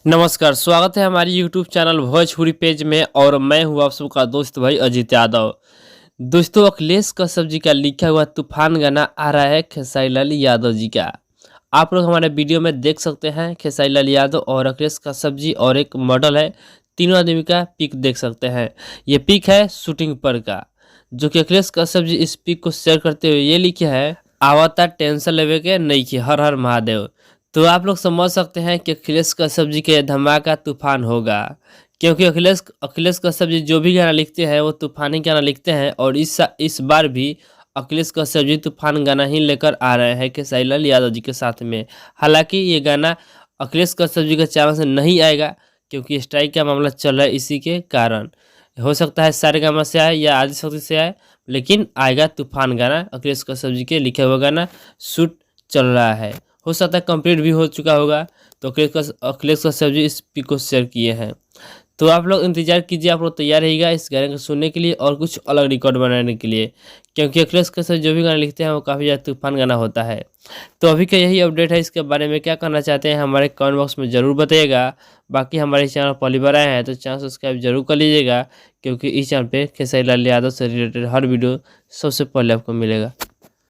नमस्कार, स्वागत है हमारी यूट्यूब चैनल भोजपुरी पेज में और मैं हूँ आप सबका दोस्त भाई अजीत यादव। दोस्तों, अखिलेश कश्यप जी का लिखा हुआ तूफान गाना आ रहा है खेसारी लाल यादव जी का। आप लोग हमारे वीडियो में देख सकते हैं खेसारी लाल यादव और अखिलेश कश्यप जी और एक मॉडल है, तीनों आदमी का पिक देख सकते हैं। ये पिक है शूटिंग पर का, जो कि अखिलेश कश्यप जी इस पिक को शेयर करते हुए ये लिखे है, आवता टेंशन लेवे के नहीं की, हर हर महादेव। तो आप लोग समझ सकते हैं कि अखिलेश कश्यप जी के धमाका तूफान होगा, क्योंकि अखिलेश अखिलेश कश्यप जी जो भी गाना लिखते हैं वो तूफानी गाना लिखते हैं। और इस बार भी अखिलेश कश्यप जी तूफान गाना ही लेकर आ रहे हैं खेसारी लाल यादव जी के साथ में। हालांकि ये गाना अखिलेश कश्यप जी के चैनल से नहीं आएगा, क्योंकि स्ट्राइक का मामला चल रहा है। इसी के कारण हो सकता है सारेगामा से आए या आदिशक्ति से आए, लेकिन आएगा तूफान गाना। अखिलेश कश्यप जी के लिखे हुआ गाना शूट चल रहा है, हो सकता है कंप्लीट भी हो चुका होगा। तो अखिलेश कश्यप जी इस पिक को शेयर किए हैं। तो आप लोग इंतजार कीजिए, आप लोग तैयार रहिएगा इस गाने को सुनने के लिए और कुछ अलग रिकॉर्ड बनाने के लिए, क्योंकि अखिलेश कश्यप जो भी गाना लिखते हैं वो काफ़ी ज़्यादा तूफान गाना होता है। तो अभी का यही अपडेट है। इसके बारे में क्या करना चाहते हैं हमारे कमेंट बॉक्स में ज़रूर बताइएगा। बाकी हमारे चैनल पहली बार आए हैं तो चैनल सब्सक्राइब जरूर कर लीजिएगा, क्योंकि इस चैनल पे खेसारी लाल यादव से रिलेटेड हर वीडियो सबसे पहले आपको मिलेगा।